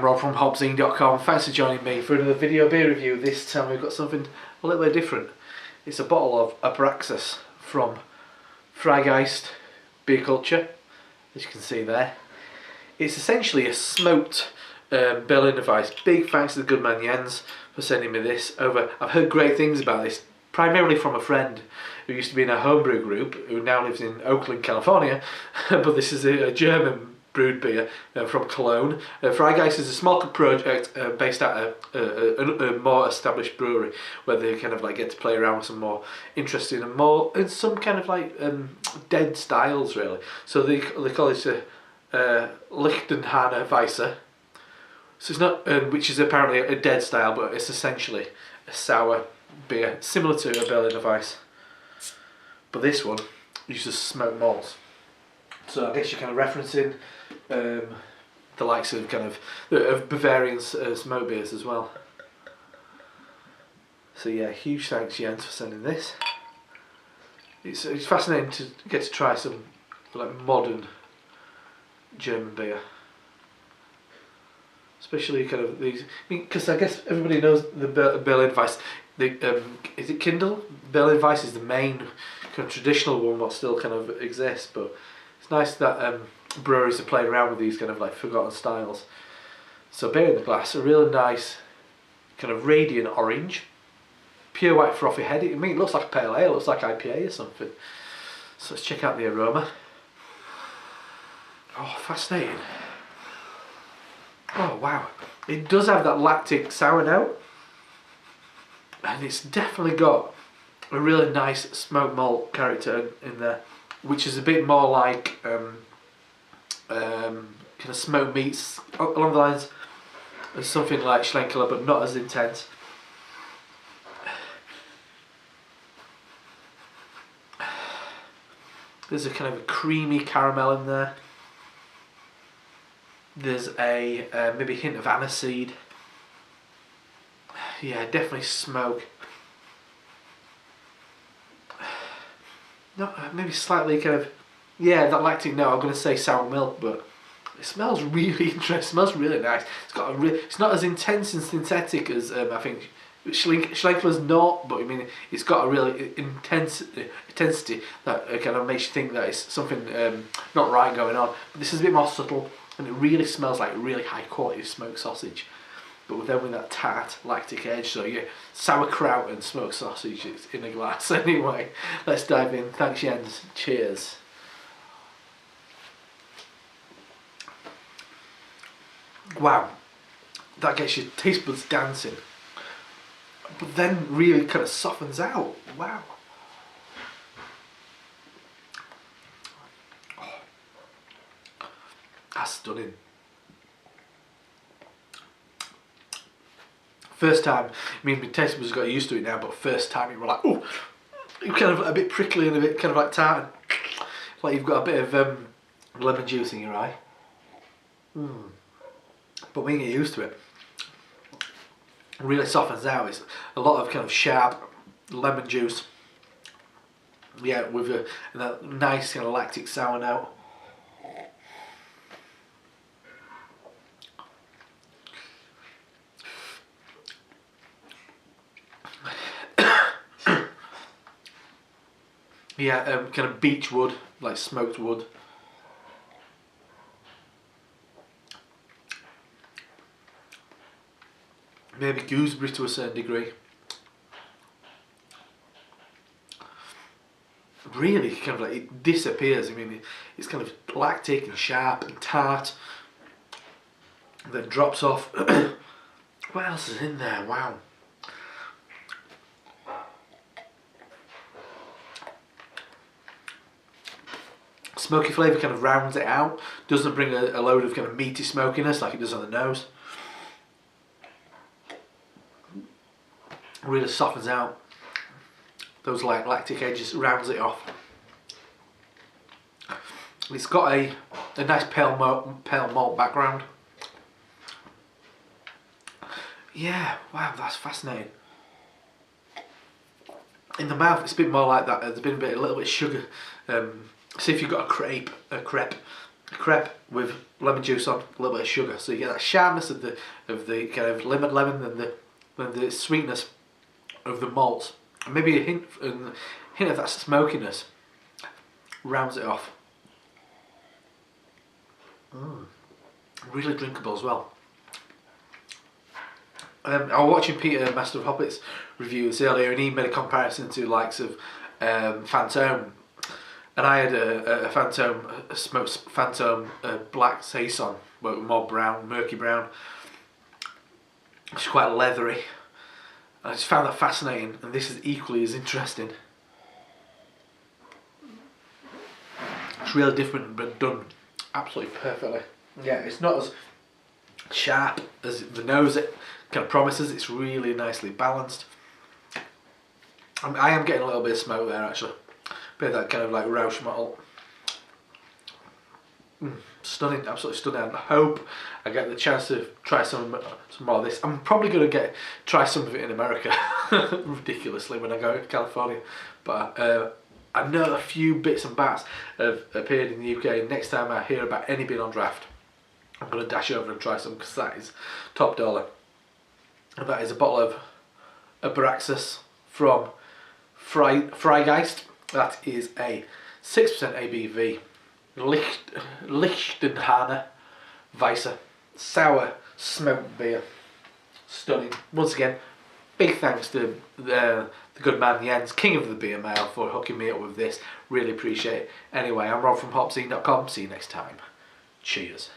I'm Rob from HopZine.com. Thanks for joining me for another video beer review. This time we've got something a little bit different. It's a bottle of Abraxxxas from Freigeist Bierkultur, as you can see there. It's essentially a smoked Berliner Weiss. Big thanks to the good man Jens for sending me this over. I've heard great things about this, primarily from a friend who used to be in a homebrew group, who now lives in Oakland, California. But this is a German brewed beer from Cologne. Freigeist is a small project based at a more established brewery, where they kind of like get to play around with some more interesting and more in some kind of like dead styles really. So they call it Lichtenhainer Weisse. So it's not, which is apparently a dead style, but it's essentially a sour beer similar to a Berliner Weiss. But this one uses smoked malts. So I guess you're kind of referencing the likes of kind of Bavarian smoke beers as well. So yeah, huge thanks Jens for sending this. It's fascinating to get to try some like modern German beer, especially kind of these. Because I guess everybody knows the Berliner Weiss. Is it Kindle? Berliner Weiss is the main kind of traditional one that still kind of exists, but it's nice that breweries are playing around with these kind of like forgotten styles. So beer in the glass, a really nice kind of radiant orange, pure white frothy head. I mean, it looks like a pale ale, it looks like IPA or something. So let's check out the aroma. Oh, fascinating. Oh wow, it does have that lactic sour note, and it's definitely got a really nice smoked malt character in there, which is a bit more like kind of smoked meats along the lines of something like Schlenkerla, but not as intense. There's a kind of a creamy caramel in there. There's a maybe hint of aniseed. Yeah, definitely smoke. Not maybe slightly kind of, yeah, that lactic note. I'm going to say sour milk, but it smells really interesting. It smells really nice. It's got a it's not as intense and synthetic as I think Schlenkerla's not, but I mean it's got a really intensity that kind of makes you think that it's something not right going on. But this is a bit more subtle, and it really smells like really high quality smoked sausage, but with that tart lactic edge. So yeah, sauerkraut and smoked sausage is in a glass. Anyway, let's dive in. Thanks Jens. Cheers. Wow, that gets your taste buds dancing, but then really kind of softens out. Wow. Oh, that's stunning. First time, I mean my taste buds got used to it now, but first time you were like, oh, you're kind of a bit prickly and a bit kind of like tart, like you've got a bit of lemon juice in your eye. But when you get used to it, it really softens out. It's a lot of kind of sharp lemon juice. Yeah, with a nice kind of lactic sour note. Yeah, kind of beech wood, like smoked wood. Maybe gooseberry to a certain degree. Really kind of like it disappears. I mean it's kind of lactic and sharp and tart, and then drops off. What else is in there? Wow. Smoky flavour kind of rounds it out, doesn't bring a load of kind of meaty smokiness like it does on the nose. Really softens out those like lactic edges, rounds it off. It's got a nice pale malt background. Yeah, wow, that's fascinating. In the mouth, it's a bit more like that. There's been a little bit of sugar. See if you've got a crepe with lemon juice on, a little bit of sugar, so you get that sharpness of the kind of lemon and the sweetness of the malt, and maybe a hint of that smokiness rounds it off. Really drinkable as well. I was watching Peter, Master of Hoppets, review this earlier, and he made a comparison to the likes of Fantôme, and I had a Fantôme, a smoked Fantôme black saison, but more brown, murky brown. It's quite leathery. I just found that fascinating, and this is equally as interesting. It's really different, but done absolutely perfectly. Yeah, it's not as sharp as the nose it kind of promises. It's really nicely balanced. I am getting a little bit of smoke there actually. Bit of that kind of like Rausch malt. Stunning, absolutely stunning. I hope I get the chance to try some more of this. I'm probably going to try some of it in America, ridiculously, when I go to California. But I know a few bits and bats have appeared in the UK. Next time I hear about any being on draft, I'm going to dash over and try some, because that is top dollar. And that is a bottle of Abraxxxas from Freigeist. That is a 6% ABV Lichtenhainer Weisse sour smoked beer. Stunning. Once again, big thanks to the good man Jens, king of the beer mail, for hooking me up with this. Really appreciate it. Anyway, I'm Rob from HopZine.com. See you next time. Cheers.